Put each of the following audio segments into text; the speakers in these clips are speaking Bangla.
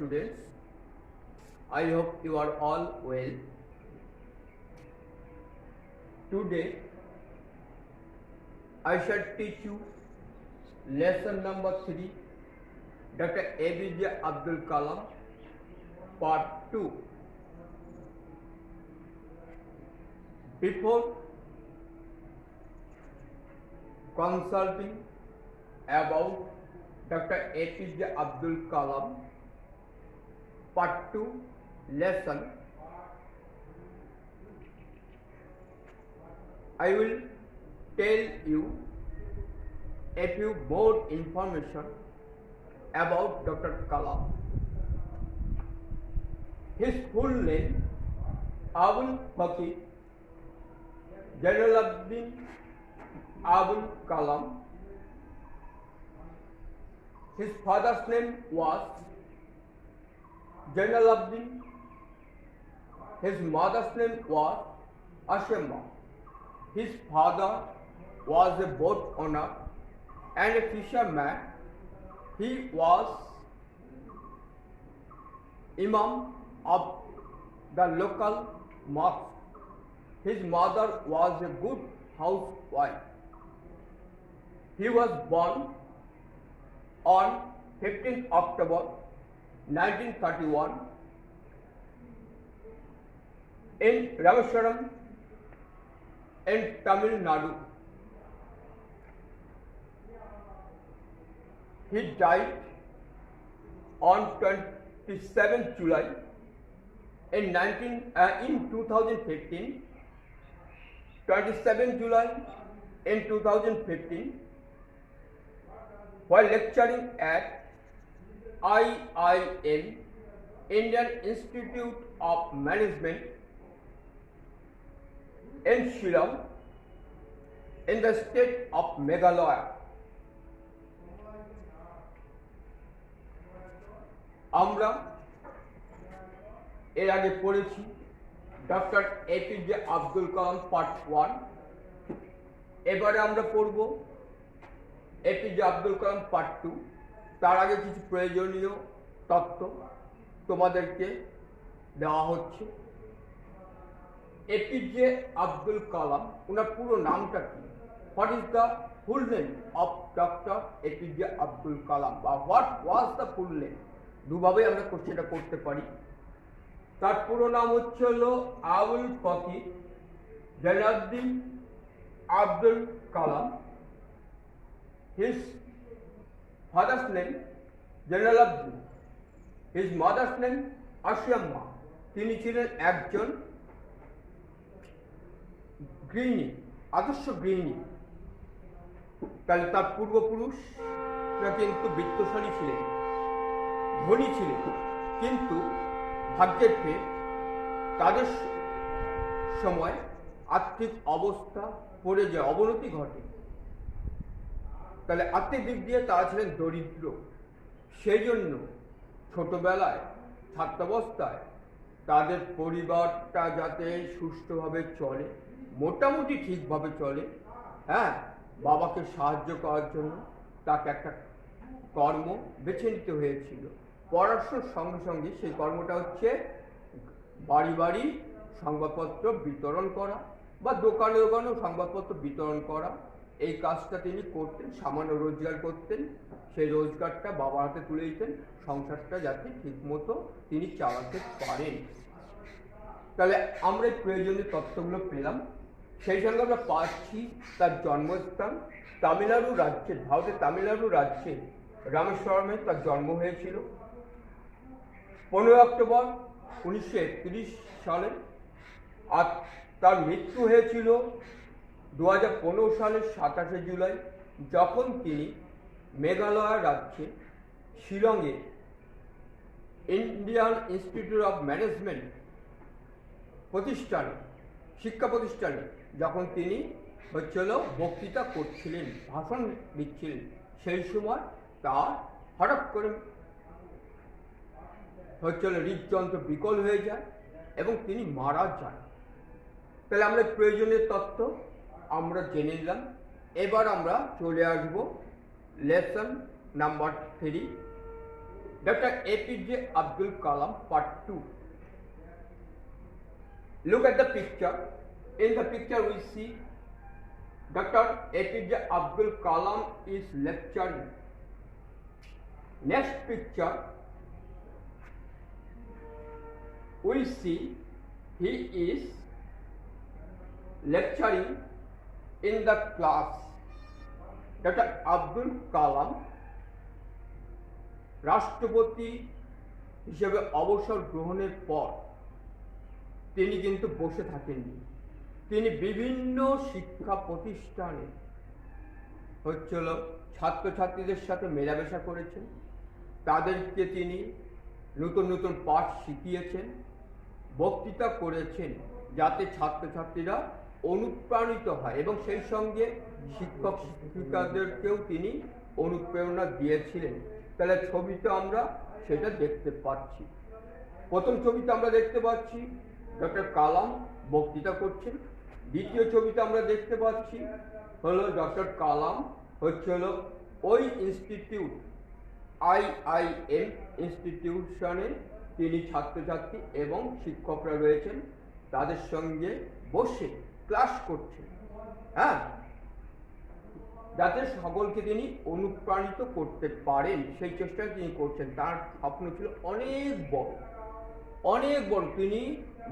students. I hope you are all well. Today I shall teach you lesson number 3, Dr. APJ Abdul Kalam, part 2. Before consulting about Dr. APJ Abdul Kalam, part 2 lesson, I will tell you a few more information about Dr. Kalam. His full name, Abul Fakir Jalaluddin Abul Kalam. His father's name was Jalaluddin. His mother's name was Ashema. His father was a boat owner and a fisherman. He was Imam of the local mosque. His mother was a good housewife. He was born on 15th October 1931 in Rameswaram in Tamil Nadu. He died on 27th July in 2015. 27 July in 2015, while lecturing at IIM, Indian Institute of Management in Shillong, in the state of Meghalaya. আমরা এর আগে পড়েছি ডক্টর এপিজে আব্দুল কালাম পার্ট 1। এবারে আমরা পড়ব এপিজে আব্দুল কালাম পার্ট 2। তার আগে কিছু প্রয়োজনীয় তথ্য তোমাদেরকে দেওয়া হচ্ছে। এপিজে আব্দুল কালাম, ওনার পুরো নামটা কি? What is the full name of doctor APJ Abdul Kalam, বা what was the full name? দুভাবে আমরা কোশ্চেনটা করতে পারি। তার পুরো নাম হচ্ছে হলো Abul Fakir Jalaluddin Abdul Kalam. His father's name Jalaluddin, his mother's name Ashiamma. তিনি ছিলেন একজন গৃহিণী, আদর্শ গৃহিণী। তাহলে তার পূর্বপুরুষরা কিন্তু বিত্তশালী ছিলেন, ধনী ছিলেন, কিন্তু ভাগ্যের ফের তাদের সময় আর্থিক অবস্থা পড়ে যায়, অবনতি ঘটে। তাহলে আর্থিক দিক দিয়ে তারা ছিলেন দরিদ্র। সেই জন্য ছোটবেলায় ছাত্রাবস্থায় তাদের পরিবারটা যাতে সুষ্ঠুভাবে চলে, মোটামুটি ঠিকভাবে চলে, বাবাকে সাহায্য করার জন্য তাকে একটা কর্ম বেছে নিতে হয়েছিল। পড়াশোনার সঙ্গে সঙ্গে সেই কর্মটা হচ্ছে বাড়ি বাড়ি সংবাদপত্র বিতরণ করা, বা দোকানে দোকানেও সংবাদপত্র বিতরণ করা। এই কাজটা তিনি করতেন, সামান্য রোজগার করতেন, সেই রোজগারটা বাবার হাতে তুলে দিতেন, সংসারটা যাতে ঠিকমতো তিনি চালাতে পারেন। তাহলে আমরা এই প্রয়োজনীয় তথ্যগুলো পেলাম। সেই সঙ্গে আমরা পাচ্ছি তার জন্মস্থান তামিলনাড়ু রাজ্যে, ভারতের তামিলনাড়ু রাজ্যে রামেশ্বরমে তার জন্ম হয়েছিল 15 অক্টোবর 1931 সালে। আর তার মৃত্যু হয়েছিল 2015 সালের 27 জুলাই, যখন তিনি মেঘালয় রাজ্যে শিলংয়ে ইন্ডিয়ান ইনস্টিটিউট অফ ম্যানেজমেন্ট প্রতিষ্ঠানে, শিক্ষা প্রতিষ্ঠানে যখন তিনি বক্তৃতা করছিলেন, ভাষণ দিচ্ছিলেন, সেই সময় তার হঠাৎ করে হৃদযন্ত্র বিকল হয়ে যায় এবং তিনি মারা যান। তাহলে আমরা প্রয়োজনীয় তথ্য আমরা জেনে নিলাম। এবার আমরা চলে আসব lesson number 3, Dr. APJ Abdul Kalam, Part 2. Look at the picture. In the picture we see Dr. APJ Abdul Kalam is lecturing. Next picture we see he is lecturing in the class. Dr. Abdul Kalam রাষ্ট্রপতি হিসেবে অবসর গ্রহণের পর তিনি কিন্তু বসে থাকেননি। তিনি বিভিন্ন শিক্ষা প্রতিষ্ঠানে হচ্ছিল ছাত্রছাত্রীদের সাথে মেলামেশা করেছেন, তাদেরকে তিনি নতুন নতুন পাঠ শিখিয়েছেন, বক্তৃতা করেছেন, যাতে ছাত্রছাত্রীরা অনুপ্রাণিত হয় এবং সেই সঙ্গে শিক্ষক শিক্ষিকাদেরকেও তিনি অনুপ্রেরণা দিয়েছিলেন। তাহলে ছবিতে আমরা সেটা দেখতে পাচ্ছি। প্রথম ছবিতে আমরা দেখতে পাচ্ছি ডক্টর কালাম বক্তৃতা করছেন। দ্বিতীয় ছবিতে আমরা দেখতে পাচ্ছি হলো ডক্টর কালাম হলো ওই ইনস্টিটিউট IIM ইনস্টিটিউশনে তিনি ছাত্রছাত্রী এবং শিক্ষকরা রয়েছেন, তাদের সঙ্গে বসে ক্লাস করছেন, হ্যাঁ, যাতে সকলকে তিনি অনুপ্রাণিত করতে পারেন সেই চেষ্টা তিনি করছেন। তার স্বপ্ন ছিল অনেক বড়, অনেক বড়। তিনি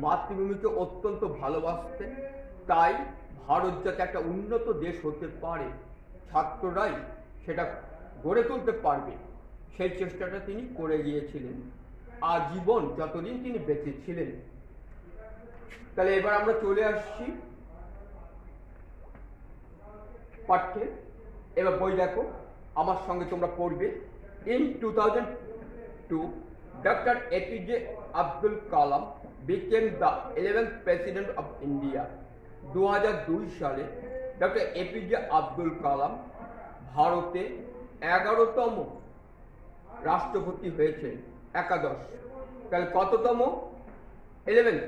মাতৃভূমিকে অত্যন্ত ভালোবাসতেন, তাই ভারত যাতে একটা উন্নত দেশ হতে পারে, ছাত্ররাই সেটা গড়ে তুলতে পারবে, সেই চেষ্টাটা তিনি করে গিয়েছিলেন আজীবন যতদিন তিনি বেঁচে ছিলেন। তাহলে এবার আমরা চলে আসছি পাঠ্যে। এবার বই দেখো, আমার সঙ্গে তোমরা পড়বে। In 2002 doctor APJ Abdul Kalam became the 11th president of India. 2002 সালে ডক্টর APJ আব্দুল কালাম ভারতে 11তম রাষ্ট্রপতি হয়েছেন। 11, তাহলে কততম? 11th.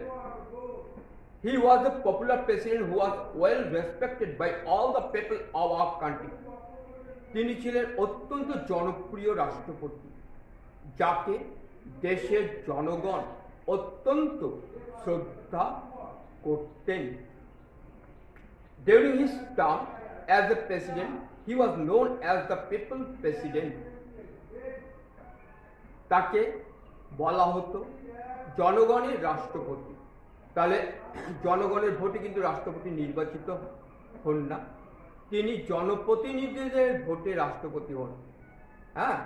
He was a popular president who was well respected by all the people of our country. তিনি ছিলেন অত্যন্ত জনপ্রিয় রাষ্ট্রপতি, যাকে দেশের জনগণ অত্যন্ত শ্রদ্ধা করতেন। During his term as a president, he was known as the People's President. তাকে বলা হতো জনগণের রাষ্ট্রপতি। তাহলে জনগণের ভোটে কিন্তু রাষ্ট্রপতি নির্বাচিত হন না, তিনি জনপ্রতিনিধিদের ভোটে রাষ্ট্রপতি হন। হ্যাঁ,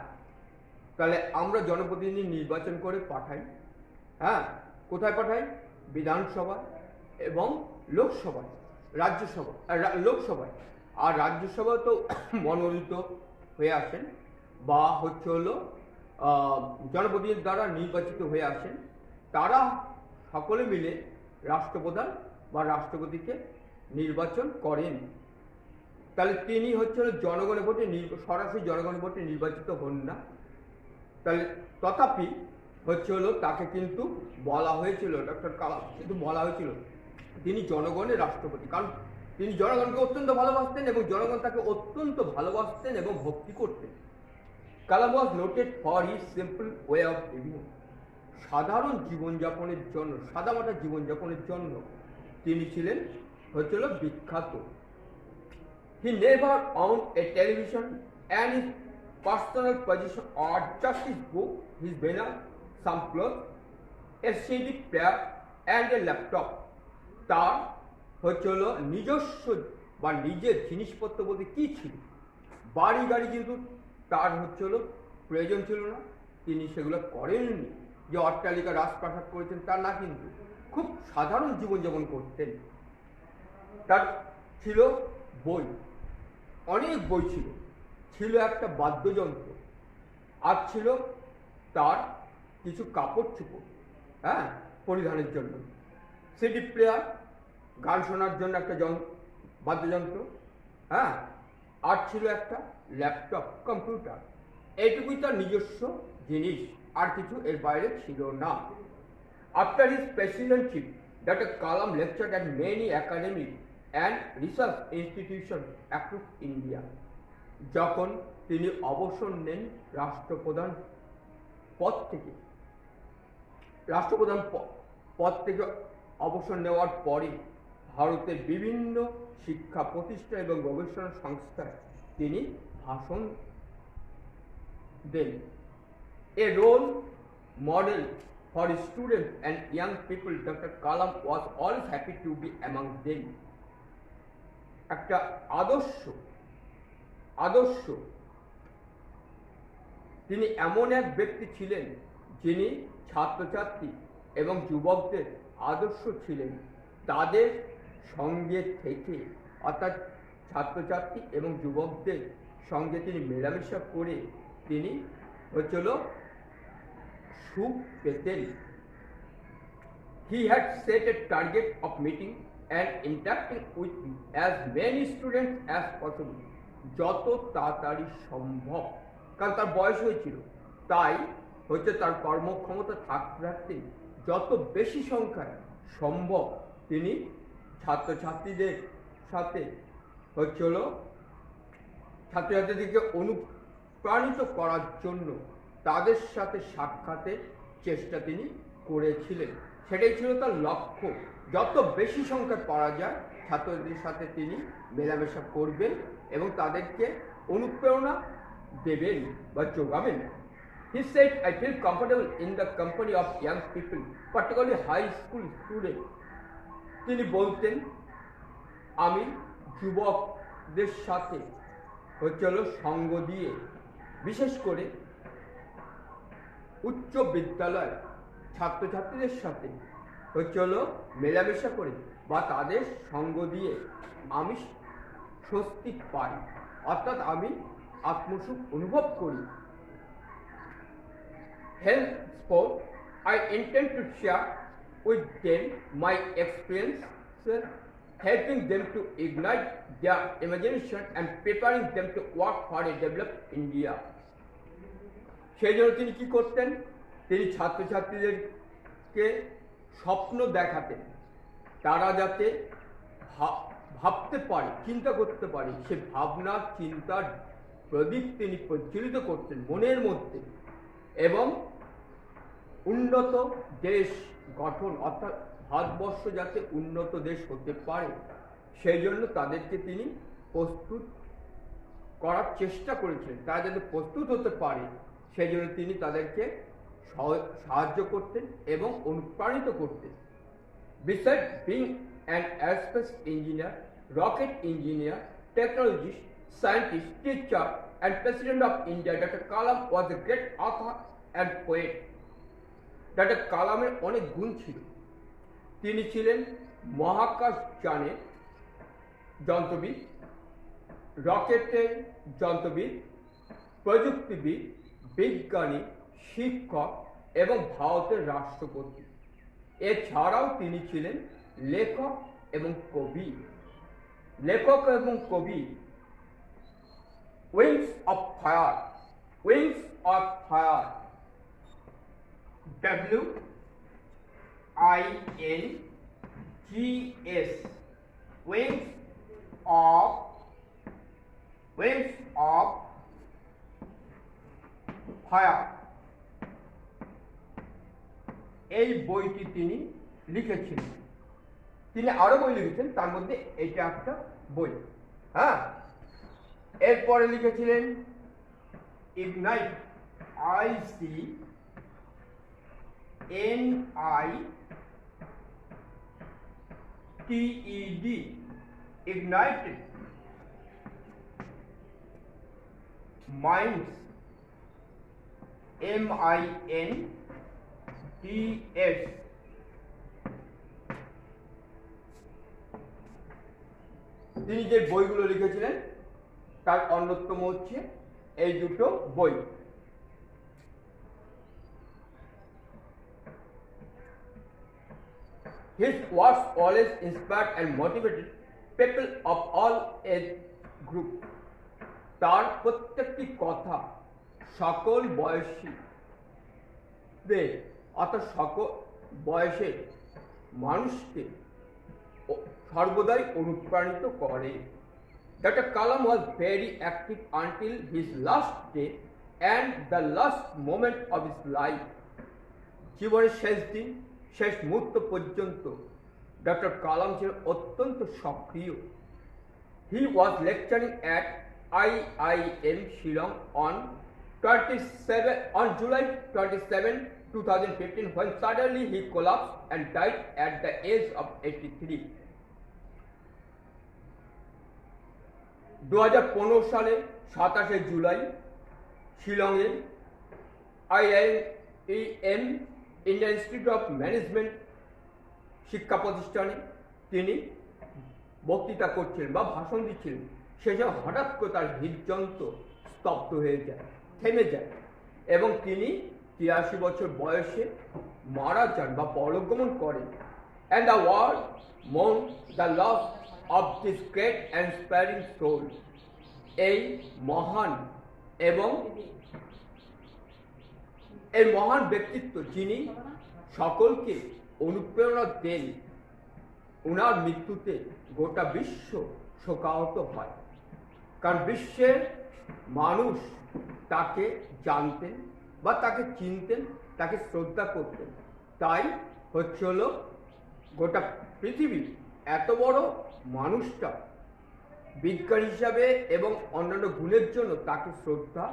তাহলে আমরা জনপ্রতিনিধি নির্বাচন করে পাঠাই। হ্যাঁ, কোথায় পাঠাই? বিধানসভায় এবং লোকসভায়, রাজ্যসভা, লোকসভায় আর রাজ্যসভা তো মনোনীত হয়ে আসেন বা হলো জনপ্রতিনিধির দ্বারা নির্বাচিত হয়ে আসেন। তারা সকলে মিলে রাষ্ট্রপ্রধান বা রাষ্ট্রপতিকে নির্বাচন করেন। তাহলে তিনি জনগণের ভোটে সরাসরি জনগণের ভোটে নির্বাচিত হন না। তাহলে তথাপি তাকে কিন্তু বলা হয়েছিল, ডক্টর কালাম কিন্তু বলা হয়েছিল তিনি জনগণের রাষ্ট্রপতি, কারণ তিনি জনগণকে অত্যন্ত ভালোবাসতেন এবং জনগণ তাকে অত্যন্ত ভালোবাসতেন এবং ভক্তি করতেন। Kalam was noted for his simple way of living. সাধারণ জীবনযাপনের জন্য, সাদামাটা জীবনযাপনের জন্য তিনি ছিলেন বিখ্যাত। He never owned a television and his personal possession are just his book, his banner, some clothes, a CD player and a laptop. তার নিজস্ব বা নিজের জিনিসপত্র বলতে কি ছিল? বাড়ি গাড়ি কিন্তু তার প্রয়োজন ছিল না, তিনি সেগুলো করেননি। যে অট্টালিকা রাজপ্রাসাদ করেছেন তা না, কিন্তু খুব সাধারণ জীবনযাপন করতেন। তার ছিল বই, অনেক বই ছিল, ছিল একটা বাদ্যযন্ত্র, আর ছিল তার কিছু কাপড় চোপড়, হ্যাঁ, পরিধানের জন্য, সিডি প্লেয়ার, গান শোনার জন্য একটা বাদ্যযন্ত্র, হ্যাঁ, আর ছিল একটা ল্যাপটপ, কম্পিউটার। এইটুকুই তার নিজস্ব জিনিস, আর কিছু এর বাইরে ছিল না। After his presidentship, doctor Kalam লেকচার্ড at many academic and research institution across India. যখন তিনি অবসর নেন রাষ্ট্রপ্রধান পদ থেকে রাষ্ট্রপ্রধান পদ থেকে অবসর নেওয়ার পরে ভারতের বিভিন্ন শিক্ষা প্রতিষ্ঠান এবং গবেষণা সংস্থায় তিনি ভাষণ দেন। A role model for students and young people, Dr. Kalam was always happy to be among them. একটা আদর্শ তিনি এমন এক ব্যক্তি ছিলেন যিনি ছাত্রছাত্রী এবং যুবকদের আদর্শ ছিলেন। তাদের সঙ্গে থেকে অর্থাৎ ছাত্রছাত্রী এবং যুবকদের সঙ্গে তিনি মেলামেশা করে তিনি হচ্ছিল সুখ পেতেন। He had set a target of meeting and interacting with as many students as possible, যত তাড়াতাড়ি সম্ভব, কারণ তার বয়স হয়েছিল, তাই হচ্ছে তার কর্মক্ষমতা থাকতে থাকতে যত বেশি সংখ্যায় সম্ভব তিনি ছাত্রছাত্রীদের সাথে হচ্ছিল ছাত্রছাত্রীদেরকে অনুপ্রাণিত করার জন্য তাদের সাথে সাক্ষাতের চেষ্টা তিনি করেছিলেন। সেটাই ছিল তার লক্ষ্য, যত বেশি সংখ্যায় পারা যায় ছাত্রদের সাথে তিনি মেলামেশা করবেন এবং তাদেরকে অনুপ্রেরণা দেবেন বা যোগাবেন। He said, I feel comfortable in the company of young people, particularly high school students. তিনি বলতেন, আমি যুবকদের সাথে হচ্ছিল সঙ্গ দিয়ে, বিশেষ করে উচ্চ বিদ্যালয় ছাত্রছাত্রীদের সাথে হচ্ছিল মেলামেশা করে বা তাদের সঙ্গ দিয়ে আমি স্বস্তি পাই, অর্থাৎ আমি আত্মসুখ অনুভব করি। Henceforth, I intend to share with them my experiences, helping them to ignite their imagination and preparing them to work for a developed India. সেই জন্য তিনি কি করতেন? তিনি ছাত্রছাত্রীদেরকে স্বপ্ন দেখাতেন, তারা যাতে ভাবতে পারে, চিন্তা করতে পারে, সে ভাবনা চিন্তার প্রদীপ তিনি প্রজ্বলিত করতেন মনের মধ্যে, এবং উন্নত দেশ গঠন অর্থাৎ ভারতবর্ষ যাতে উন্নত দেশ হতে পারে সেই জন্য তাদেরকে তিনি প্রস্তুত করার চেষ্টা করেছিলেন। তারা যাতে প্রস্তুত হতে পারে সেই জন্য তিনি তাদেরকে সাহায্য করতেন এবং অনুপ্রাণিত করতেন। Besides being an aerospace engineer, rocket engineer, technologist, scientist, teacher, and president of India, Dr. Kalam was a great author and poet. Dr. কালামের অনেক গুণ ছিল। তিনি ছিলেন মহাকাশ যানের যন্ত্রবিদ, রকেটের যন্ত্রবিদ, প্রযুক্তিবিদ, বিজ্ঞানী, শিক্ষক এবং ভারতের রাষ্ট্রপতি। এছাড়াও তিনি ছিলেন লেখক এবং কবি। Wings of fire, WINGS, Wings of Fire, এই বইটি তিনি লিখেছিলেন। তিনি আরো বই লিখেছেন, তার মধ্যে এটা একটা বই। হ্যাঁ, এরপরে লিখেছিলেন ignite, ICNITED, Ignited Minds, MINDS। তিনি যে বইগুলো লিখেছিলেন তার অন্যতম হচ্ছে এই দুটো বই। His works always inspired and motivated people of all age group. তার প্রত্যেকটি কথা সকল বয়সীদের অর্থাৎ সকল বয়সের মানুষকে সর্বদাই অনুপ্রাণিত করে। Dr. Kalam was very active until his last day and the last moment of his life. জীবনের শেষ দিন, শেষ মুহূর্ত পর্যন্ত ডক্টর কালাম ছিলেন অত্যন্ত সক্রিয়। He was lecturing at IIM Shillong on July 27, 2015 when suddenly he collapsed and died at the age of 83. 2015 সালে 27 জুলাই শিলংয়ে IIM Indian institute of management শিক্ষা প্রতিষ্ঠানে তিনি বক্তৃতা করছিলেন বা ভাষণ দিচ্ছিলেন। সে সময় হঠাৎ করে তার হৃদযন্ত্র স্তব্ধ হয়ে যায়, থেমে যায় এবং তিনি 83 বছর বয়সে মারা যান বা পরলোকগমন করেন। অ্যান্ড দ্য ওয়ার্ল্ড মোন the loss of this great and inspiring soul. এই মহান এবং এই মহান ব্যক্তিত্ব যিনি সকলকে অনুপ্রেরণা দেন, উনার মৃত্যুতে গোটা বিশ্ব শোকাহত হয়। কারণ বিশ্বের মানুষ তাকে জানতেন বা তাকে চিনতেন, তাকে শ্রদ্ধা করতেন। তাই হলো গোটা পৃথিবী এত বড় মানুষটা বিজ্ঞান হিসাবে এবং অন্যান্য গুণের জন্য তাকে শ্রদ্ধা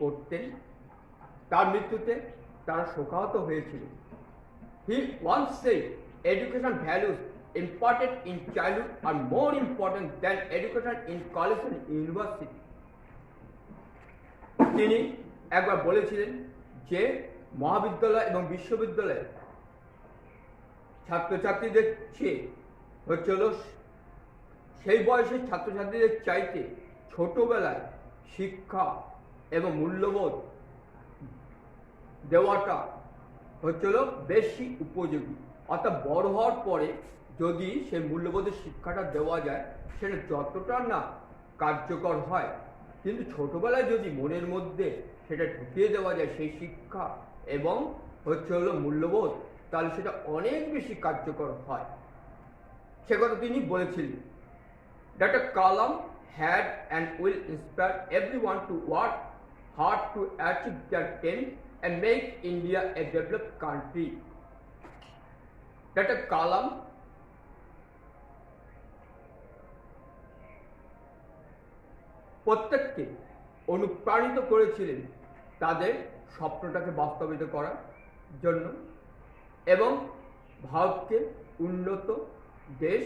করতেন। তার মৃত্যুতে তারা শোকাহত হয়েছিল। He once said, education values imparted in childhood are more important than education in college and university. তিনি একবার বলেছিলেন যে মহাবিদ্যালয় এবং বিশ্ববিদ্যালয়ে ছাত্রছাত্রীদের চেয়ে হচ্ছিল সেই বয়সের ছাত্রছাত্রীদের চাইতে ছোটবেলায় শিক্ষা এবং মূল্যবোধ দেওয়াটা হচ্ছিল বেশি উপযোগী। অর্থাৎ বড় হওয়ার পরে যদি সেই মূল্যবোধের শিক্ষাটা দেওয়া যায় সেটা যতটা না কার্যকর হয়, কিন্তু ছোটবেলায় যদি মনের মধ্যে সেটা ঢুকিয়ে দেওয়া যায় সেই শিক্ষা এবং মূল্যবোধ, তাহলে সেটা অনেক বেশি কার্যকর হয়। সে কথা তিনি বলেছিলেন। Doctor Kalam had and will inspire everyone to work hard to achieve their aim and make India a developed country. Dr. Kalam প্রত্যেককে অনুপ্রাণিত করেছিলেন তাদের স্বপ্নটাকে বাস্তবায়িত করার জন্য এবং ভারতকে উন্নত দেশ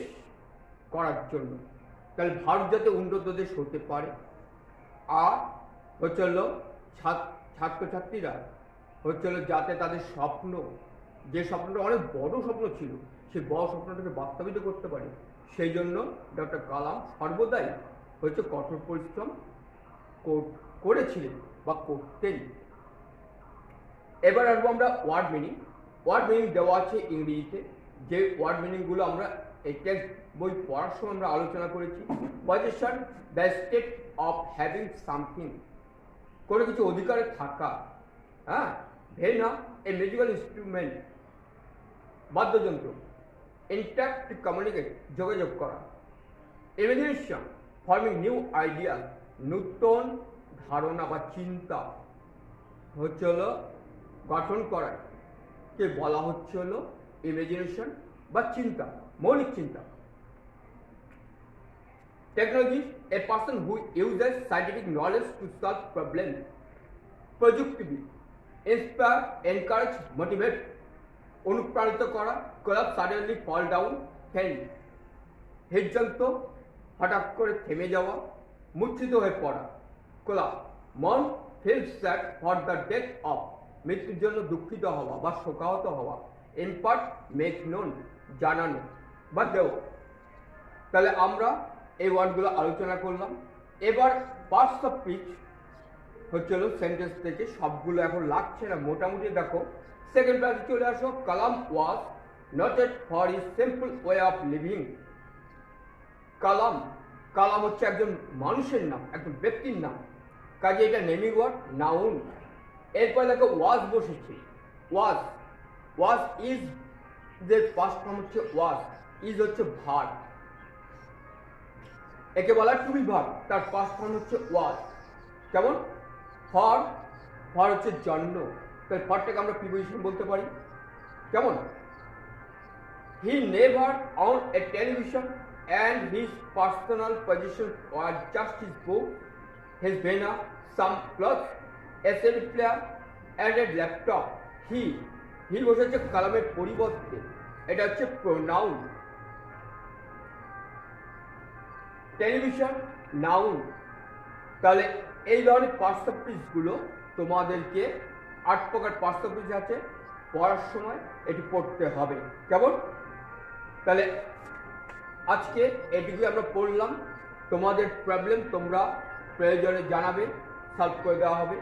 করার জন্য। তাহলে ভারত যাতে উন্নত দেশ হতে পারে আর ছাত্রছাত্রীরা যাতে তাদের স্বপ্ন, যে স্বপ্নটা অনেক বড় স্বপ্ন ছিল, সেই বড় স্বপ্নটাকে বাস্তবায়িত করতে পারে, সেই জন্য ডক্টর কালাম সর্বদাই কঠোর পরিশ্রম করেছিলেন বা করতেন। এবার আসবো আমরা ওয়ার্ড মিনিং। ওয়ার্ড মিনিং দেওয়া আছে ইংরেজিতে, যে ওয়ার্ড মিনিংগুলো আমরা এই টেক্সট বই পড়ার সময় আমরা আলোচনা করেছি। Position, the state of having something, কোনো কিছু অধিকারে থাকা। হ্যাঁ, ভেনা, এ মিউজিক্যাল ইনস্ট্রুমেন্ট, বাদ্যযন্ত্র। ইন্টাক্ট, কমিউনিকেট, যোগাযোগ করা। ইমাজিনেশন, ফর্মিং নিউ আইডিয়া, নূতন ধারণা বা চিন্তা গঠন করা কে বলা ইমাজিনেশন বা চিন্তা, মৌলিক চিন্তা। Technology, a person who uses scientific knowledge to solve problem. প্রযুক্তিবিদ, ইন্সপায়ার, এনকারেজ, মোটিভেট, অনুপ্রাণিত করা। Collapse, suddenly fall down, fail, হৃদযন্ত্র হঠাৎ করে থেমে যাওয়া, মূর্ছিত হয়ে পড়া। কোলাপ, মন feel sad for the death of, মৃত্যুর জন্য দুঃখিত হওয়া বা শোকাহত হওয়া। ইম্পার্ট, মেক নোন, জানানো বা দেওয়া। তাহলে আমরা এই ওয়ার্ডগুলো আলোচনা করলাম। এবার পার্টস অফ স্পিচ সেন্টেন্স থেকে সবগুলো এখন লাগছে না, মোটামুটি দেখো। সেকেন্ড ক্লাসে চলে আসো। Kalam was noted for his simple way of living. Kalam, Kalam হচ্ছে একজন মানুষের নাম, একজন ব্যক্তির নাম, কাজে এটা নেমিং ওয়ার্ড, নাউন। এরপর দেখো ওয়াজ বসেছে। ওয়াজ, ওয়াজ ইজ, যে ফার্স্ট ফর্ম হচ্ছে ওয়াজ, ইজ হচ্ছে ভার্ব, একে বলা টু বি ভার্ব, তার ফার্স্ট ফর্ম হচ্ছে ওয়াজ। কেমন? ফর ফর হচ্ছে জন্য, তাহলে ফরটাকে আমরা প্রিপোজিশন বলতে পারি। কেমন? He never own a television and his personal possessions were just his book, his banner, some clothes, a CD player and a laptop. হি বসেছে কালামের পরিবর্তে, এটা হচ্ছে প্রোনাউন। Television noun. তাহলে এই ধরনের পার্টস অফ স্পিচগুলো তোমাদেরকে 8 প্রকার পার্টস অফ স্পিচ আছে, পড়ার সময় এটি পড়তে হবে। কেমন? তাহলে আজকে এটুকুই আমরা পড়লাম। তোমাদের প্রবলেম তোমরা প্রয়োজনে জানাবে, সলভ করে দেওয়া হবে।